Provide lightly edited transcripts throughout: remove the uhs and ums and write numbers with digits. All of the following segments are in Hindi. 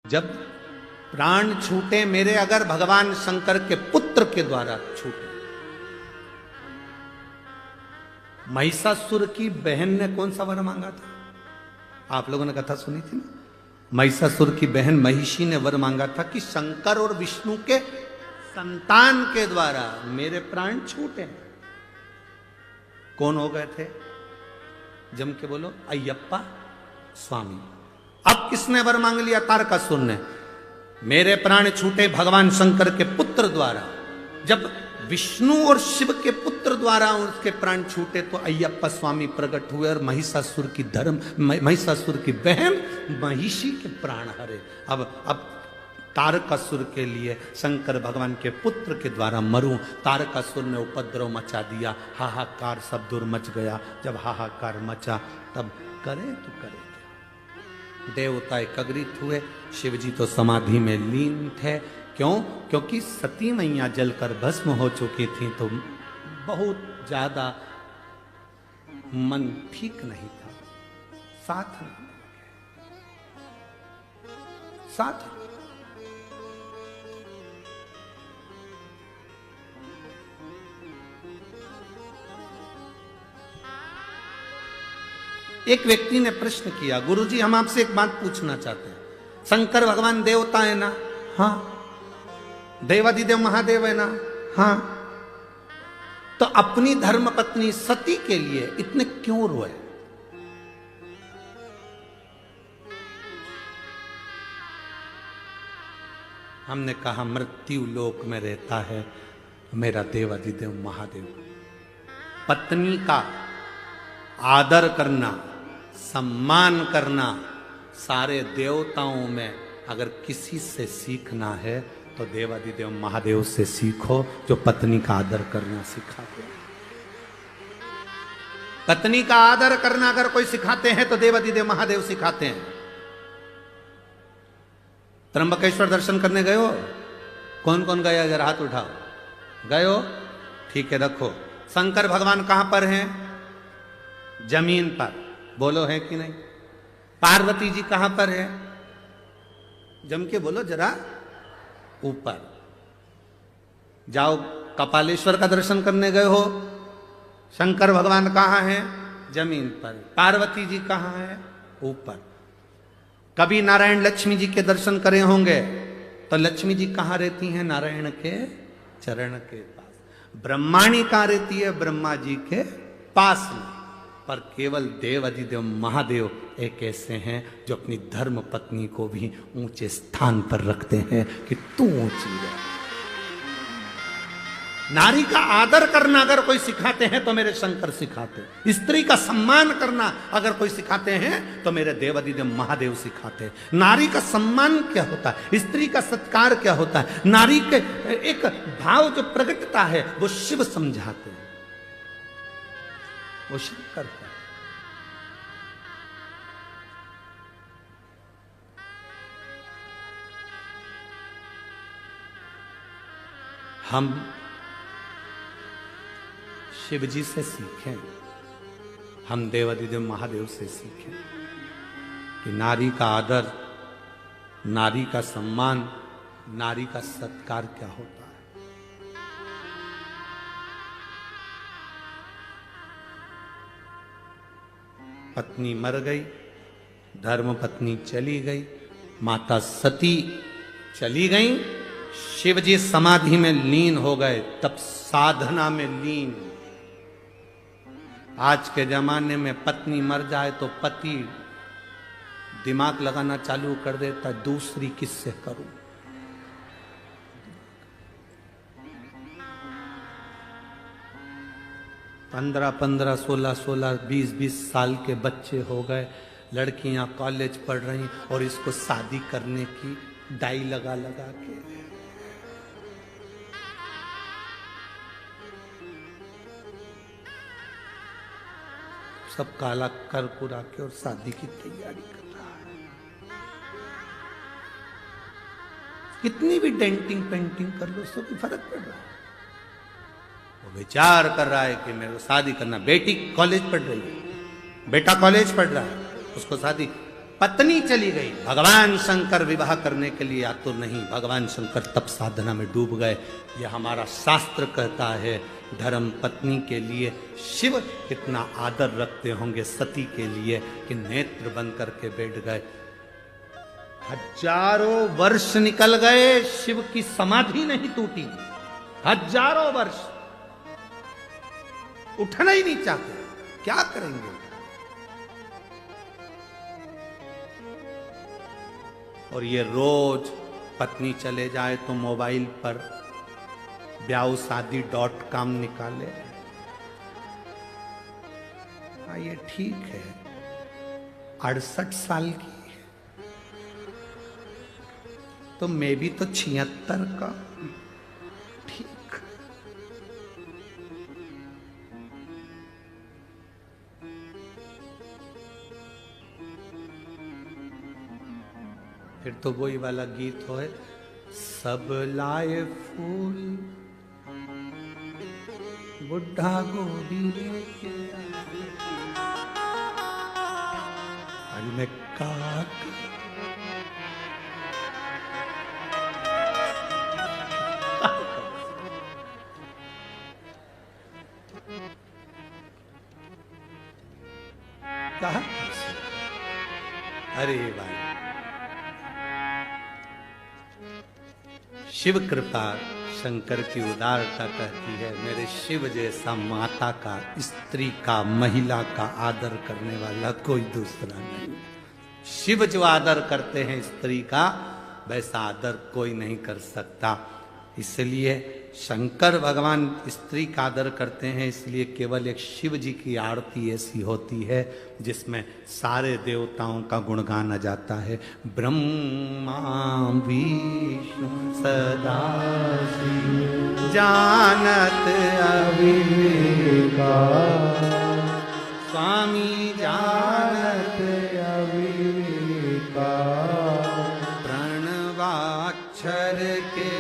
जब प्राण छूटे मेरे, अगर भगवान शंकर के पुत्र के द्वारा छूटे। महिषासुर की बहन ने कौन सा वर मांगा था? आप लोगों ने कथा सुनी थी ना। महिषासुर की बहन महिषी ने वर मांगा था कि शंकर और विष्णु के संतान के द्वारा मेरे प्राण छूटे। कौन हो गए थे? जम के बोलो, अय्यप्पा स्वामी। अब किसने वर मांग लिया? तारकासुर ने। मेरे प्राण छूटे भगवान शंकर के पुत्र द्वारा। जब विष्णु और शिव के पुत्र द्वारा उसके प्राण छूटे तो अय्यप्पा स्वामी प्रकट हुए और महिषासुर की बहन महिषी के प्राण हरे। अब तारकासुर के लिए शंकर भगवान के पुत्र के द्वारा मरूं। तारकासुर ने उपद्रव मचा दिया, हाहाकार सब दूर मच गया। जब हाहाकार मचा तब करे तो करे क्या? देवता एकत्रित हुए। शिवजी तो समाधि में लीन थे। क्यों? क्योंकि सती मैया जलकर भस्म हो चुकी थी, तो बहुत ज्यादा मन ठीक नहीं था। साथ एक व्यक्ति ने प्रश्न किया, गुरुजी हम आपसे एक बात पूछना चाहते हैं। शंकर भगवान देवता है ना? हाँ। देवादिदेव महादेव है ना? हाँ। तो अपनी धर्म पत्नी सती के लिए इतने क्यों रोए? हमने कहा मृत्यु लोक में रहता है मेरा देवादिदेव महादेव। पत्नी का आदर करना, सम्मान करना सारे देवताओं में अगर किसी से सीखना है तो देवादिदेव महादेव से सीखो, जो पत्नी का आदर करना सिखाते हैं। पत्नी का आदर करना अगर कोई सिखाते हैं तो देवादिदेव महादेव सिखाते हैं। त्र्यंबकेश्वर दर्शन करने गए हो? कौन कौन गया? जरा हाथ उठाओ। गए हो? ठीक है, रखो। शंकर भगवान कहां पर हैं? जमीन पर। बोलो है कि नहीं? पार्वती जी कहां पर है? जम के बोलो जरा, ऊपर। जाओ, कपालेश्वर का दर्शन करने गए हो? शंकर भगवान कहां हैं? जमीन पर। पार्वती जी कहां है? ऊपर। कभी नारायण लक्ष्मी जी के दर्शन करे होंगे तो लक्ष्मी जी कहां रहती हैं? नारायण के चरण के पास। ब्रह्माणी कहां रहती है? ब्रह्मा जी के पास में। पर केवल देवादिदेव महादेव एक ऐसे हैं जो अपनी धर्म पत्नी को भी ऊंचे स्थान पर रखते हैं कि तू ऊंची है। नारी का आदर करना अगर कोई सिखाते हैं तो मेरे शंकर सिखाते हैं। स्त्री का सम्मान करना अगर कोई सिखाते हैं तो मेरे देवादिदेव महादेव सिखाते हैं। नारी का सम्मान क्या होता है, स्त्री का सत्कार क्या होता है, नारी के एक भाव जो प्रकटता है वो शिव समझाते हैं, वो शंकर का। हम शिव जी से सीखें, हम देवादिदेव महादेव से सीखें कि नारी का आदर, नारी का सम्मान, नारी का सत्कार क्या होता है। पत्नी मर गई, धर्म पत्नी चली गई, माता सती चली गई, शिवजी समाधि में लीन हो गए, तब साधना में लीन। आज के जमाने में पत्नी मर जाए तो पति दिमाग लगाना चालू कर देता, दूसरी किससे करूं। पंद्रह 16, 20 साल के बच्चे हो गए, लड़कियां कॉलेज पढ़ रही और इसको शादी करने की डाई लगा लगा के। सब काला कर कुरा के और शादी की तैयारी कर रहा है। कितनी भी डेंटिंग पेंटिंग कर लो, उससे कोई फर्क पड़ रहा है। वो विचार कर रहा है कि मेरे को शादी करना। बेटी कॉलेज पढ़ रही है, बेटा कॉलेज पढ़ रहा है, उसको शादी। पत्नी चली गई, भगवान शंकर विवाह करने के लिए आतुर नहीं, भगवान शंकर तप साधना में डूब गए। यह हमारा शास्त्र कहता है। धर्म पत्नी के लिए शिव कितना आदर रखते होंगे सती के लिए कि नेत्र बंद करके बैठ गए। हजारों वर्ष निकल गए, शिव की समाधि नहीं टूटी। हजारों वर्ष उठना ही नहीं चाहते, क्या करेंगे? और ये रोज पत्नी चले जाए तो मोबाइल पर ब्याहशादी.com निकाले। हाँ, ये ठीक है, 68 साल की तो मैं भी तो 76 का, ठीक। फिर तो वही वाला गीत हो है, सब लाए फूल बुढ़ा गोदी लेके आज मैं काक कहा। अरे भाई, शिव कृपा शंकर की उदारता कहती है, मेरे शिव जैसा माता का, स्त्री का, महिला का आदर करने वाला कोई दूसरा नहीं। शिव जो आदर करते हैं स्त्री का, वैसा आदर कोई नहीं कर सकता। इसलिए शंकर भगवान स्त्री का आदर करते हैं, इसलिए केवल एक शिव जी की आरती ऐसी होती है जिसमें सारे देवताओं का गुणगान आ जाता है। ब्रह्मा विष्णु सदा शिव जानत अविवेका, स्वामी जानत अविवेका, प्रणवाक्षर के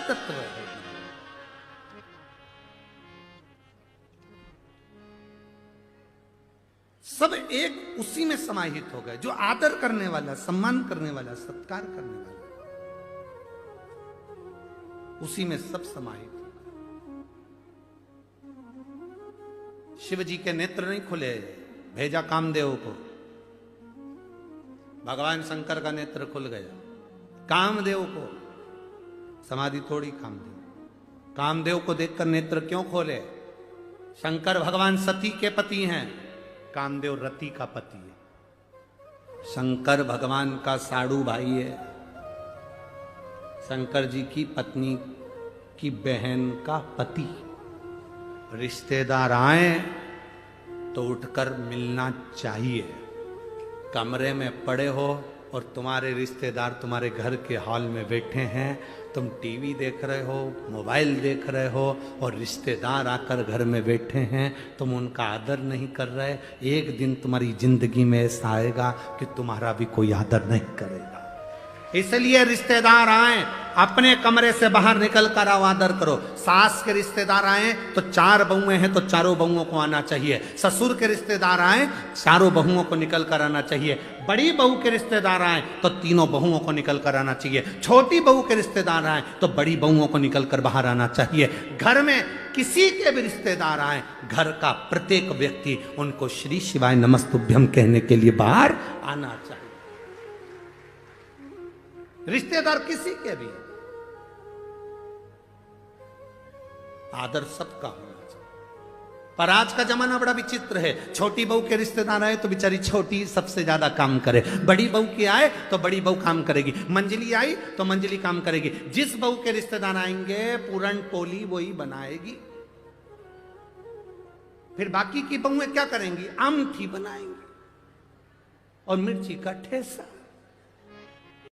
तत्व है। सब एक उसी में समाहित हो गए, जो आदर करने वाला, सम्मान करने वाला, सत्कार करने वाला, उसी में सब समाहित हो गए। शिव जी के नेत्र नहीं खुले, भेजा कामदेव को, भगवान शंकर का नेत्र खुल गया। कामदेव को समाधि थोड़ी, कामदेव को देखकर नेत्र क्यों खोले? शंकर भगवान सती के पति हैं, कामदेव रति का पति है। शंकर भगवान का साड़ू भाई है, शंकर जी की पत्नी की बहन का पति। रिश्तेदार आए तो उठकर मिलना चाहिए। कमरे में पड़े हो और तुम्हारे रिश्तेदार तुम्हारे घर के हॉल में बैठे हैं, तुम टीवी देख रहे हो, मोबाइल देख रहे हो, और रिश्तेदार आकर घर में बैठे हैं, तुम उनका आदर नहीं कर रहे। एक दिन तुम्हारी जिंदगी में ऐसा आएगा कि तुम्हारा भी कोई आदर नहीं करेगा। इसलिए रिश्तेदार आए, अपने कमरे से बाहर निकल कर आओ, आदर करो। सास के रिश्तेदार आए तो 4 बहुएं हैं तो चारों बहुओं को आना चाहिए। ससुर के रिश्तेदार आए, चारों बहुओं को निकल कर आना चाहिए। बड़ी बहू के रिश्तेदार आए तो तीनों बहुओं को निकल कर आना चाहिए। छोटी बहू के रिश्तेदार आए तो बड़ी बहुओं को निकल कर बाहर आना चाहिए। घर में किसी के भी रिश्तेदार आए, घर का प्रत्येक व्यक्ति उनको श्री शिवाय नमस्तुभ्यम कहने के लिए बाहर आना चाहिए। रिश्तेदार किसी के भी, आदर सबका होना चाहिए। पर आज का जमाना बड़ा विचित्र है। छोटी बहू के रिश्तेदार आए तो बेचारी छोटी सबसे ज्यादा काम करे, बड़ी बहू के आए तो बड़ी बहू काम करेगी, मंजली आई तो मंजली काम करेगी। जिस बहू के रिश्तेदार आएंगे पूरन पोली वही बनाएगी, फिर बाकी की बहुएं क्या करेंगी? आमठी बनाएंगी और मिर्ची का ठेसा।